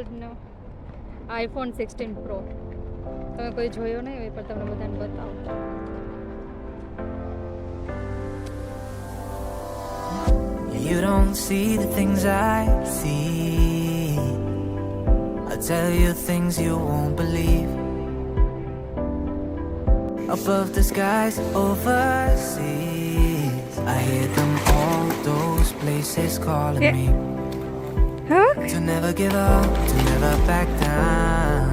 આજનો iPhone 16 pro તમે કોઈ જોયો નહીં હોય પણ તમને બધાને બતાવું. You don't see the things I see. I'll tell you things you won't believe. Above the skies, overseas, I hear them all, those places calling me. To never give up, to never back down.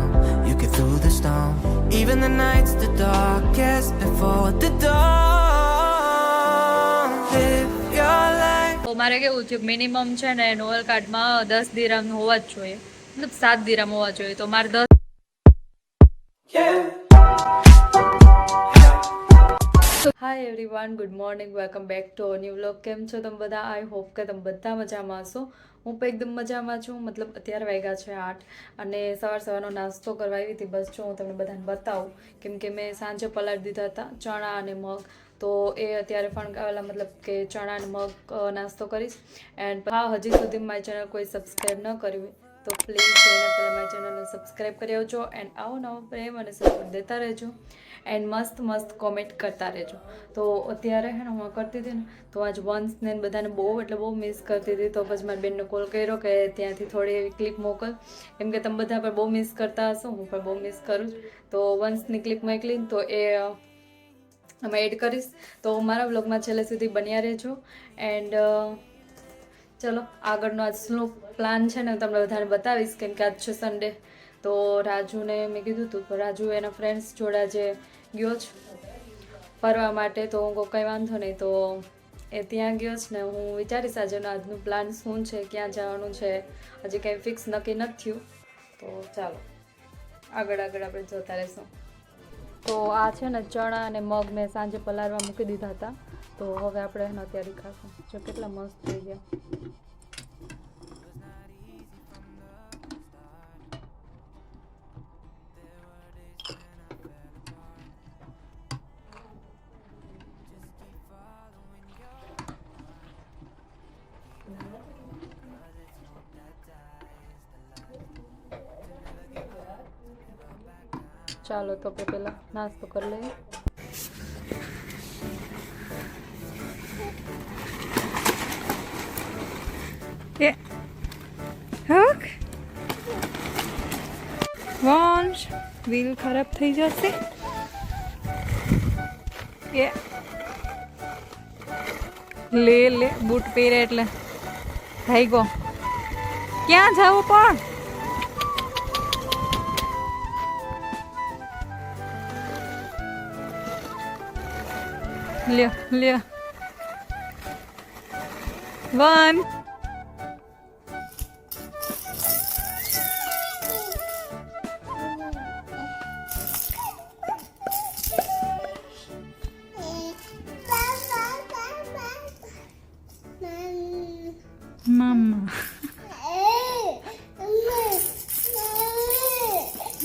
You get through the storm, even the nights the darkest before the dawn. Live your life. તો મારે કેવું છે minimum છે ને novel કાર્ડમાં 10 દિરહમ હોવા જ જોઈએ, મતલબ 7 દિરહમ હોવા જોઈએ. તો મારે 10. Hi everyone, good morning, welcome back to new vlog. કેમ છો તમે બધા? આઈ હોપ કે તમે બધા મજામાં હશો. હું પણ એકદમ મજામાં છું. મતલબ અત્યારે વાગ્યા છે 8 અને સવારનો નાસ્તો કરવા આવી હતી. બસ જો હું તમને બધાને બતાવું, કેમ કે મેં સાંજે પલાળી દીધા હતા ચણા અને મગ. તો એ અત્યારે ફણગાવેલા, મતલબ કે ચણા અને મગ નાસ્તો કરીશ. એન્ડ હા, હજી સુધી મારી ચેનલ કોઈ સબસ્ક્રાઈબ ન કર્યું તો પ્લીઝ જઈને પહેલાં મારી ચેનલને સબસ્ક્રાઈબ કરી આવજો. એન્ડ આવો નવો પ્રેમ અને સપોર્ટ દેતા રહેજો. એન્ડ મસ્ત મસ્ત કોમેન્ટ કરતા રહેજો. તો અત્યારે હે ને હું કરતી હતી ને, તો આજ વંશને બધાને બહુ એટલે બહુ મિસ કરતી હતી. તો પછી મારી બેનને કોલ કર્યો કે ત્યાંથી થોડી એવી ક્લિપ મોકલ, કેમ કે તમે બધા પણ બહુ મિસ કરતા હશો, હું પણ બહુ મિસ કરું. તો વંશની ક્લિપ મોકલીને તો એ અમે એડ કરીશ. તો મારા વ્લોગમાં છેલ્લે સુધી બન્યા રહેજો. એન્ડ ચલો આગળનો આજનો પ્લાન છે ને તમને બધાને બતાવીશ, કેમ કે આજ છે સન્ડે. તો રાજુને મેં કીધું હતું, રાજુ એના ફ્રેન્ડ્સ જોડે જે ગયો છે ફરવા માટે. તો હું કંઈ વાંધો નહીં, તો એ ત્યાં ગયો છે ને હું વિચારીશ આજનું પ્લાન શું છે, ક્યાં જવાનું છે, હજી કંઈ ફિક્સ નક્કી નથી થયું. તો ચાલો આગળ આપણે જોતા રહીશું. તો આ છે ને ચણા અને મગ મેં સાંજે પલાળવા મૂકી દીધા હતા. તો હવે આપણે એનો અત્યારે ખાશું. જો કેટલા મસ્ત થઈ ગયા. ચાલો તો આપણે પહેલાં નાસ્તો કરી લઈએ. વંશ વ્હીલ ખરાબ થઈ જશે. એ લે બૂટ પહેરે એટલે થઈ ગયો. ક્યાં જવું પણ? લ્યો one. Mama.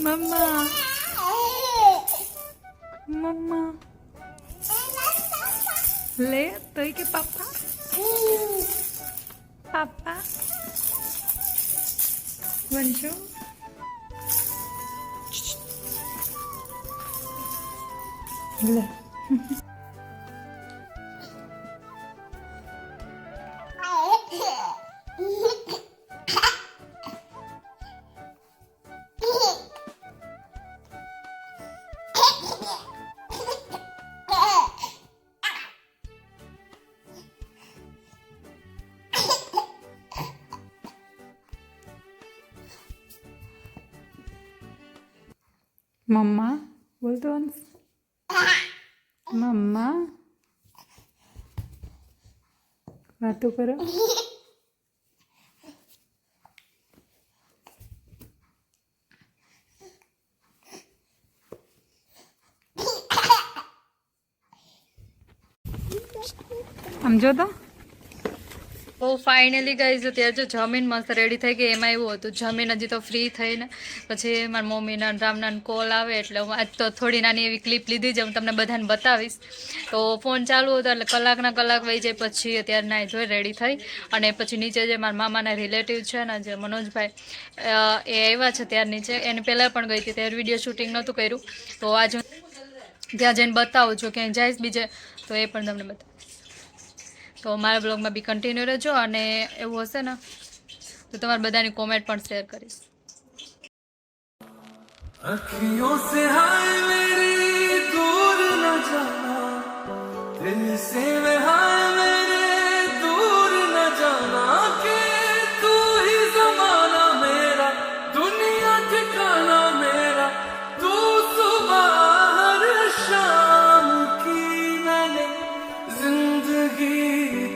Mama. Mama. Le, estoy que papá. Papá. Bonjour. Le. મમ્મા બોલતો અંશ. મમ્મા વાતો કરો. આમ જો તો તો ફાઇનલી ગાઈઝ અત્યારે જો જમીન મસ્ત રેડી થઈ ગઈ. એમાં એવું હતું જમીન હજી તો ફ્રી થઈને પછી મારા મમ્મીના રામના કોલ આવે એટલે હું આજ તો થોડી નાની એવી ક્લિપ લીધી છે, હું તમને બધાને બતાવીશ. તો ફોન ચાલુ હતો એટલે કલાકના કલાક વહી જાય. પછી અત્યારે નાહી ધોઈ રેડી થઈ અને પછી નીચે જે મારા મામાના રિલેટિવ છે ને જે મનોજભાઈ એ આવ્યા છે ત્યાર નીચે. એની પહેલાં પણ ગઈ હતી ત્યારે વિડીયો શૂટિંગ નહોતું કર્યું. તો આજે ત્યાં જઈને બતાવું છું ક્યાંય જઈશ બીજે તો એ પણ તમને બતાવું. તો મારા બ્લોગમાં બી કન્ટિન્યુ રહેજો અને એવું હશે ને તો તમારી બધાની કોમેન્ટ પણ શેર કરીશ. अखियों से हाय मेरी दूर न जाना, दिल से मैं हाय मेरे दूर न जाना, कि तू ही ज़माना मेरा, दुनिया ठिकाना मेरा, तू सुबह हर शाम की मैंने जिंदगी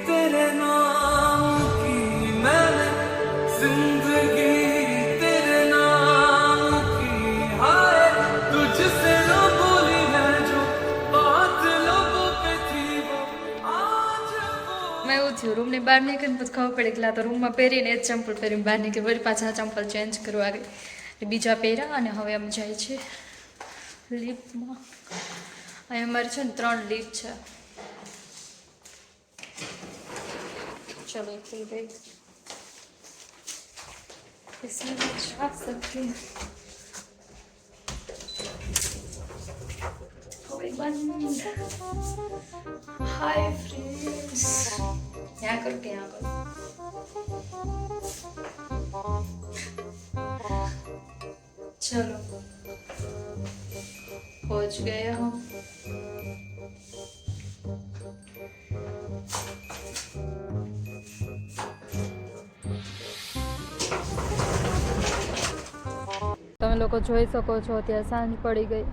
तेरे नाम की, मैंने जिंदगी तेरे नाम की, हाय तुझसे न बोली है जो बात लोगों पे थी वो आज वो. મેં એવું થયું રૂમની બહાર નીકળીને પછી ખબર પડી કે આ તો રૂમમાં પહેરીને એ જ ચંપલ પહેરીને બહાર નીકળી. વળી પાછા ચંપલ ચેન્જ કરવા ગઈ એટલે બીજા પહેર્યા અને હવે અમે જાય છે લિફ્ટમાં. અહીં અમારે છે ને 3 લિફ્ટ છે. चलो खुल गई. इसमें कुछ आ सकते हैं. हो गई बंद. Hi friends. यहाँ करके यहाँ करो. चलो पहुंच गए हम. તમે લોકો જોઈ શકો છો અત્યારે સાંજ પડી ગઈ.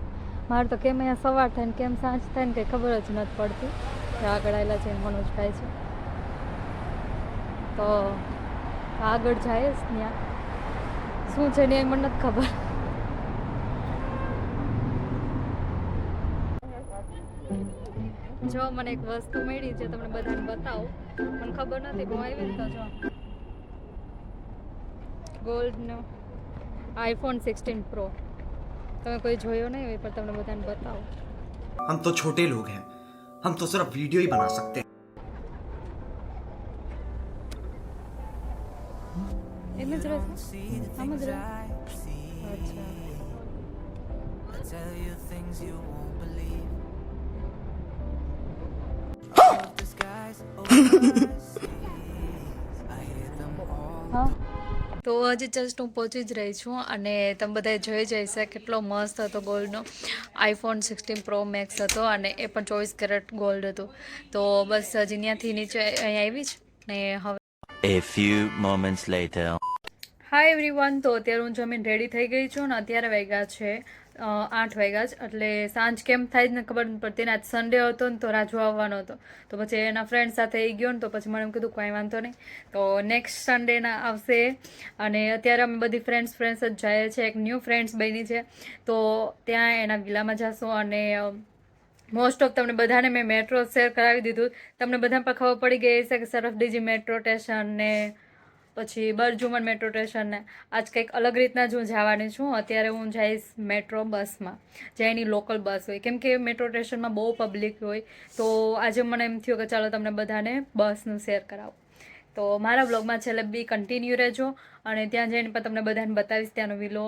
મારે તો કેમ અહીંયા સવાર થાય ને કેમ સાંજ થાય ને કંઈ ખબર જ નથી પડતી. આગળ આવેલા છે મનોજભાઈ છે તો આગળ જાય જ ત્યાં શું છે ને એ મને નથી ખબર. જો મને એક વસ્તુ મળી છે તમને બધાને બતાવું. મને ખબર નથી બહુ આવી ને તો જો ગોલ્ડનો iPhone 16 Pro. તમે કોઈ જોયો નહીં હોય પણ તમને બધાને બતાવો. हम तो छोटे लोग हैं, हम तो सिर्फ वीडियो ही बना सकते हैं. એમ જ રહેશે આમ જ રહે. અચ્છા Tell you things you won't believe. The skies overseas, I hear them all. હા તો હજી જસ્ટ હું પહોંચી જ રહી છું અને તમે બધાએ જોઈ જઈશે કેટલો મસ્ત હતો ગોલ્ડનો. iPhone 16 Pro Max હતો અને એ પણ 24 કેરેટ ગોલ્ડ હતું. તો બસ હજી ત્યાંથી નીચે અહીંયા આવી જ ને હવે. A few moments later. Hi everyone. તો અત્યારે હું જમીન રેડી થઈ ગઈ છું ને અત્યારે વાગ્યા છે 8 વાગ્યા જ. એટલે સાંજ કેમ થાય જ ને ખબર નથી પડતી ને. આજ સન્ડે હતો ને તો રાજુ આવવાનો હતો તો પછી એના ફ્રેન્ડ સાથે એ ગયો ને તો પછી મને એમ કીધું કાંઈ વાંધો નહીં તો નેક્સ્ટ સન્ડેના આવશે. અને અત્યારે અમે બધી ફ્રેન્ડ્સ જ જઈએ છીએ. એક ન્યૂ ફ્રેન્ડ્સ બની છે તો ત્યાં એના વિલામાં જશું. અને મોસ્ટ ઓફ તમને બધાને મેં મેટ્રો શેર કરાવી દીધું. તમને બધા પર ખબર પડી ગઈ છે કે સરફડીજી મેટ્રો સ્ટેશન ને પછી બરજુમન મેટ્રો સ્ટેશન ને આજ કંઈક અલગ રીતના જ હું જવાની છું. અત્યારે હું જઈશ મેટ્રો બસમાં જે એની લોકલ બસ હોય કેમ કે મેટ્રો સ્ટેશનમાં બહુ પબ્લિક હોય. તો આજે મને એમ થયું કે ચાલો તમને બધાને બસનું શેર કરાવું. તો મારા બ્લોગમાં છેલ્લે બી કન્ટિન્યુ રહેજો અને ત્યાં જઈને પણ તમને બધાને બતાવીશ. ત્યાંનો વિલો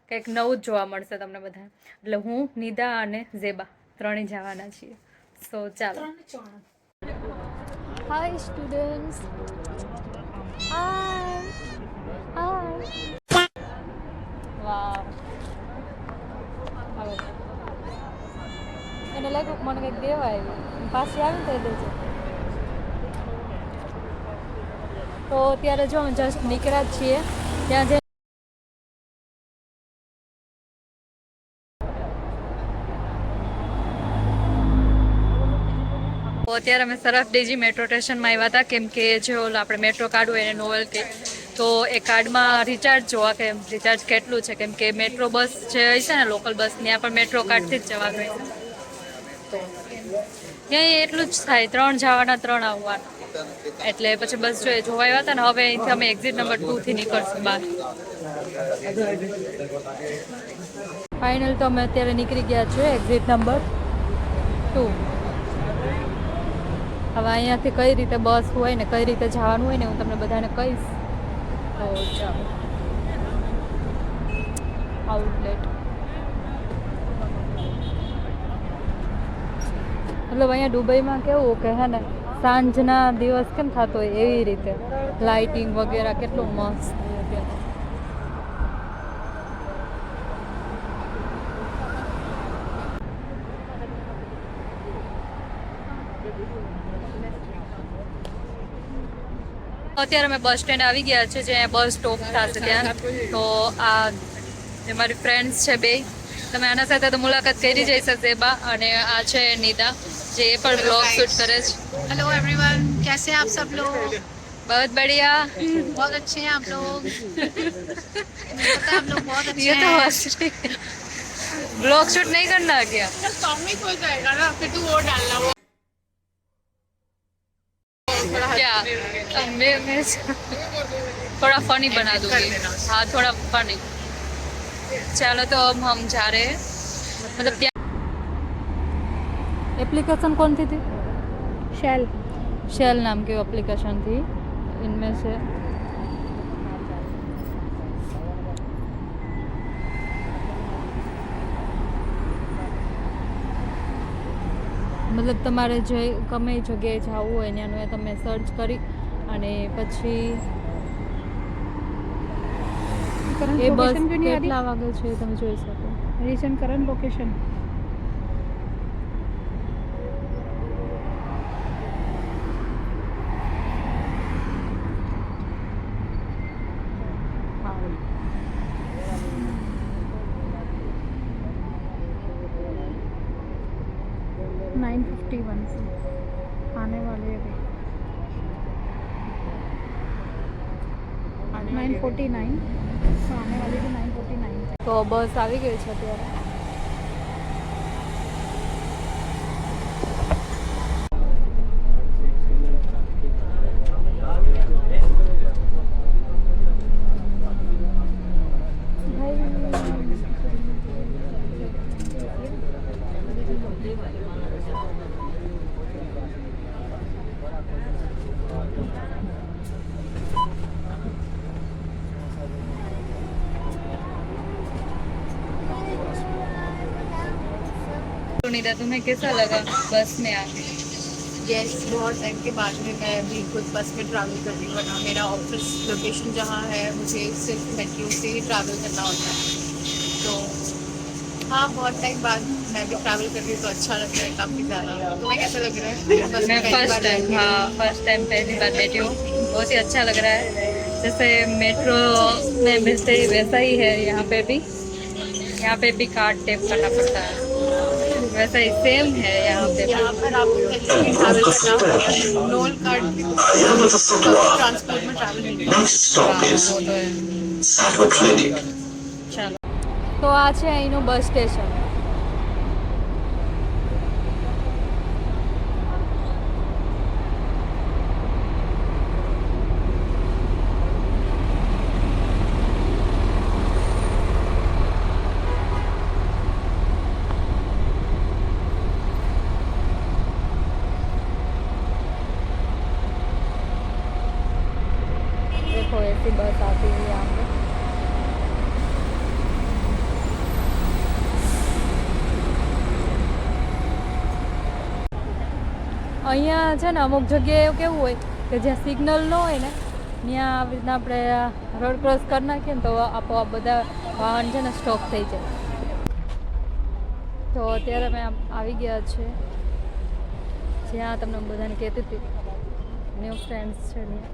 કંઈક નવું જ જોવા મળશે તમને બધા. એટલે હું નિદા અને ઝેબા ત્રણેય જવાના છીએ. સો ચાલો. હાય સ્ટુડન્ટ્સ. હાય હાય. વાવ આવે એને લાગ્યું મને કંઈક દેવા આવ્યું પાછી આવી તો દેજો. તો અત્યારે જો જસ્ટ નીકળ્યા જ છીએ ત્યાં જે અત્યારે અમે સરફડીજી મેટ્રો સ્ટેશનમાં આવ્યા હતા કેમ કે જે ઓલું આપણે મેટ્રો કાર્ડ હોય એને નોવેલ્ટી તો એ કાર્ડમાં રિચાર્જ જોવા કે રિચાર્જ કેટલું છે કેમ કે મેટ્રો બસ જે હોય છે ને લોકલ બસ ત્યાં પણ મેટ્રો કાર્ડથી જ જવાનું હોય છે. તો ત્યાં એટલું જ થાય 3 જવાના 3 આવવાના. એટલે પછી બસ જો જોવા આવ્યા હતા ને, હવે અહીંથી અમે એક્ઝિટ નંબર 2 થી નીકળશું બહાર. ફાઇનલ તો અમે અત્યારે નીકળી ગયા છે એક્ઝિટ નંબર 2. હવે અહીંયાથી કઈ રીતે બસ હોય ને કઈ રીતે જવાનું હોય ને હું તમને બધાને કહીશ. તો ચાલો, આઉટલેટ મતલબ અહીંયા દુબઈમાં કેવું કે હે ને સાંજના દિવસ કેમ થતો હોય એવી રીતે લાઇટિંગ વગેરે કેટલું મસ્ત. અત્યારે અમે બસ સ્ટેન્ડ આવી ગયા છે જ્યાં બસ સ્ટોપ થશે ત્યાં. તો આ જે મારી ફ્રેન્ડ્સ છે બે, તમે આના સાથે તો મુલાકાત કરી જઈ શકશે બા. અને આ છે નિદા જે એ પણ બ્લોગ શૂટ કરે છે. हेलो एवरीवन, कैसे हैं आप सब लोग? बहुत बढ़िया. बहुत अच्छे हैं आप लोग. पता है, आप लोग बहुत अच्छे ये तो हैं. हंस रही है. ब्लॉग शूट नहीं करना क्या? कॉमिक हो जाएगा ना, फिर तू वो डालना वो. क्या मैं थोड़ा फनी बना दूंगी. हाँ थोड़ा फनी. चलो तो अब हम जा रहे हैं. मतलब क्या एप्लीकेशन कौन सी थी? शेल नाम की एप्लीकेशन थी. इनमें से મતલબ તમારે જે ગમે જગ્યાએ જવું હોય ત્યાંનું એ તમે સર્ચ કરી અને પછી એ બસ કેટલા વાગે છે એ તમે જોઈ શકો. Recent current location. हाँ 9:51 आने वाले हैं. 9:49 तो आने वाली थी 9:49. તો બસ આવી ગઈ છે અત્યારે. निदा तुम्हें कैसा लगा बस में आके? यस, बहुत टाइम के बाद में मैं अभी खुद बस में ट्रैवल कर रही हूँ. वरना मेरा ऑफिस लोकेशन जहाँ है मुझे सिर्फ मेट्रो से ही ट्रैवल करना होता है. तो हाँ, बहुत टाइम बाद मैं भी ट्रैवल कर रही हूँ तो अच्छा लग रहा है काफ़ी ज़्यादा. तुम्हें कैसा लग रहा है? बस मैं में पहली फर्स्ट बार टाइम, बैठी हूँ. हाँ फर्स्ट टाइम पहली बार बैठी हूँ. बहुत ही अच्छा लग रहा है. जैसे मेट्रो में मिलते ही वैसा ही है यहाँ पे भी. यहाँ पे भी कार्ड टेप करना पड़ता है, वैसा ही सेम है यहाँ पे. यहाँ पर आपको कहीं भी ट्रैवल करना नोल कार्ड पब्लिक ट्रांसपोर्ट में ट्रैवल नहीं करना. वो तो है. ચાલો તો આ છે અહીંનું બસ સ્ટેશન. देखो ऐसी बस आती है यहाँ पे. અહીંયા છે ને અમુક જગ્યાએ એવું કેવું હોય કે જ્યાં સિગ્નલ ન હોય ને ત્યાં આવી રીતના આપણે રોડ ક્રોસ કરી નાખીએ ને તો આપોઆપ બધા વાહન છે ને સ્ટોપ થઈ જાય. તો અત્યારે અમે આવી ગયા છે જ્યાં તમને બધાને કહેતી હતી ન્યૂ ફ્રેન્ડ્સ છે ત્યાં.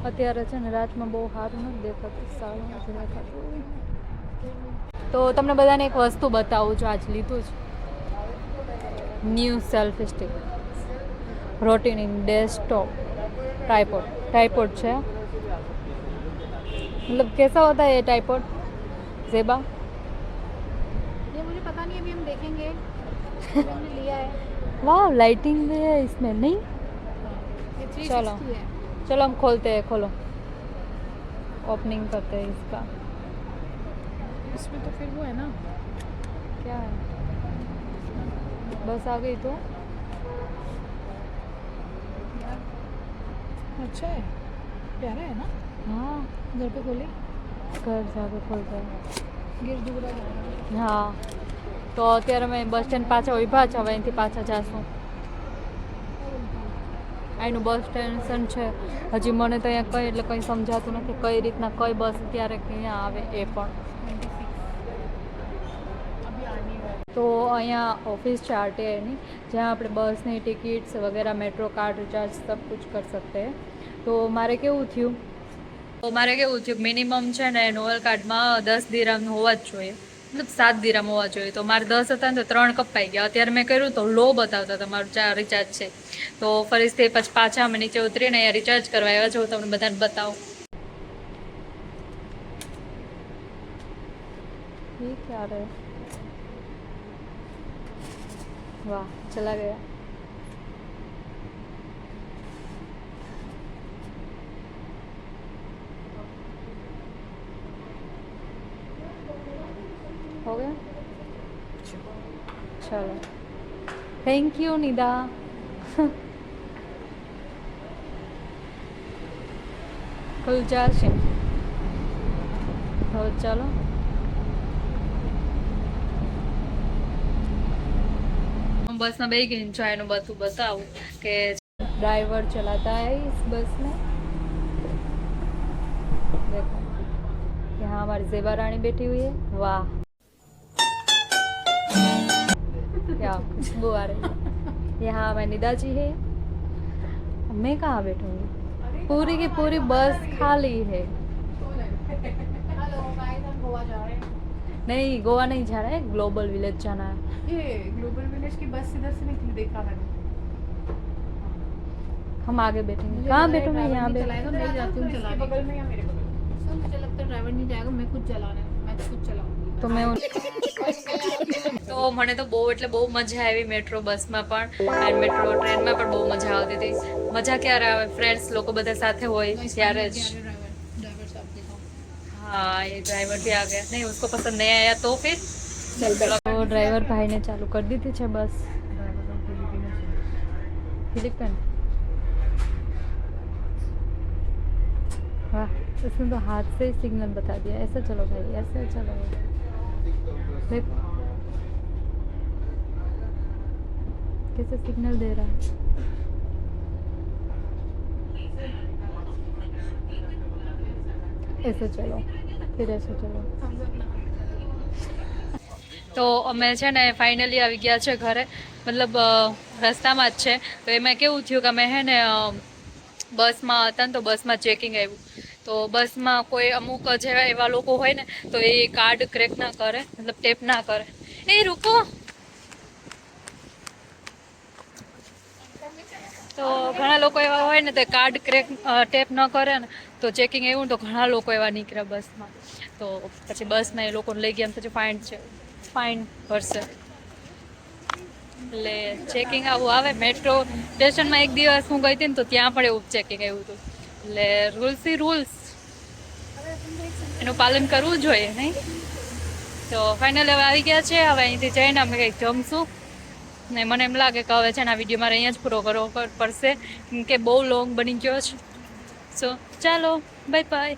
અત્યારે છે ને રાતમાં બહુ સારું નથી દેખાતું, સારું નથી દેખાતું. તો તમને બધાને એક વસ્તુ બતાવું છું, આજ લીધું છે new selfie stick routine in desktop. Tripod है मतलब कैसा होता है ये टाइपॉड ज़ेबा? ये मुझे पता नहीं, अभी हम देखेंगे। हमने लिया है। वाह लाइटिंग भी है इसमें नहीं? ये 360 चलो। है। चलो हम खोलते हैं, खोलो ओपनिंग करते हैं इसका। इसमें तो फिर वो है ना, क्या है बस आ गई तो अच्छा है, प्यारा है ना। हाँ घर पे खोले, घर जाके खोलते हैं गिर दूरा जाएगा। હા તો અત્યારે અમે બસ સ્ટેન્ડ પાછા ઊભા છે, હવે અહીંથી પાછા જાશું. અહીંનું બસ સ્ટેશન છે, હજી મને તો અહીંયા કંઈ એટલે કંઈ સમજાતું નથી કઈ રીતના કઈ બસ ક્યારે ક્યાં આવે એ પણ. તો અહીંયા ઓફિસ છે આરટીઆઈની, જ્યાં આપણે બસની ટિકિટ્સ વગેરે મેટ્રો કાર્ડ રિચાર્જ સબ કુછ કર सकते हैं. તો મારે કેવું થયું મિનિમમ છે ને નોવેલ કાર્ડમાં 10 દિરહામ હોવા જ જોઈએ, મતલબ 7 દિરહામ હોવા જોઈએ. તો મારે 10 હતા ને તો 3 કપાઈ ગયા. અત્યારે મેં કર્યું તો લો બતાવતા તમારું 4 રિચાર્જ છે. તો ફરીથી પછી પાછા અમે નીચે ઉતરીને અહીંયા રિચાર્જ કરવા આવ્યા છે. હું તમને બધાને બતાવું. ये क्या रहा है? वाह चला गया. हो गया चलो थैंक यू निदा. खुल जाशे तो चलो बस में बैठ गई जो एनु બધું बताऊं कि ड्राइवर चलाता है इस बस में. देखो यहाँ हमारी ज़ेबा रानी बैठी हुई है. वाह क्या खुशबू आ रही है. यहाँ हमारे निदा जी है. मैं कहाँ बैठूंगी? पूरी की पूरी बस खाली है. हेलो गाइस, हम गोवा जा रहे हैं। नहीं गोवा नहीं जा रहा है, ग्लोबल विलेज जाना है. ये ग्लोबल विलेज की बस इधर से निकली, देखा मैंने. हम आगे बैठेंगे. कहाँ बैठूंगी? यहाँ पे चलाएगा, मैं जाती हूँ चलाने. बगल में या मेरे बगल में? मुझे लगता है ड्राइवर नहीं जाएगा, मैं खुद चलाना है, मैं खुद चलाऊंगी. તો મેં તો મને તો બહુ એટલે બહુ મજા આવી મેટ્રો બસમાં પણ અને મેટ્રો ટ્રેનમાં પણ બહુ મજા આવતી હતી. મજા ક્યારે આવે? ફ્રેન્ડ્સ લોકો બધા સાથે હોય ત્યારે જ. ड्राइवर साहब के साथ. हाँ ये ड्राइवर भी आ गया. नहीं उसको पसंद नहीं आया तो फिर तो ड्राइवर भाई ने चालू कर दी थी छे बस. फिलिपिन. वाह उसने तो हाथ से ही सिग्नल बता दिया, ऐसा चलो भाई ऐसे चलो. देखो कैसे सिग्नल दे रहा है. ऐसे चलो फिर ऐसे चलो. તો અમે છે ને ફાઇનલી આવી ગયા છે ઘરે, મતલબ રસ્તામાં જ છે. તો એમાં કેવું થયું કે અમે હે ને બસમાં હતા ને તો બસમાં ચેકિંગ આવ્યું. તો બસમાં કોઈ અમુક જેવા એવા લોકો હોય ને તો એ કાર્ડ ક્રેક ના કરે, મતલબ ટેપ ના કરે. એ રૂકો. તો ઘણા લોકો એવા હોય ને તો કાર્ડ ક્રેક ટેપ ન કરે ને તો ચેકિંગ એવું ને તો ઘણા લોકો એવા નીકળ્યા બસમાં. તો પછી બસમાં એ લોકોને લઈ ગયા, પછી ફાઇન ભરશે. એટલે ચેકિંગ આવું આવે. મેટ્રો સ્ટેશનમાં એક દિવસ હું ગઈ હતી ને તો ત્યાં પણ એવું ચેકિંગ આવ્યું હતું. એટલે રૂલ્સ એનું પાલન કરવું જોઈએ નહીં. તો ફાઇનલ હવે આવી ગયા છે. હવે અહીંથી જઈને અમે કંઈક જમશું ને મને એમ લાગે કે હવે છે ને આ વિડીયો મારે અહીંયા જ પૂરો કરવો પડશે કેમ કે બહુ લોંગ બની ગયો છે. સો ચાલો બાય બાય.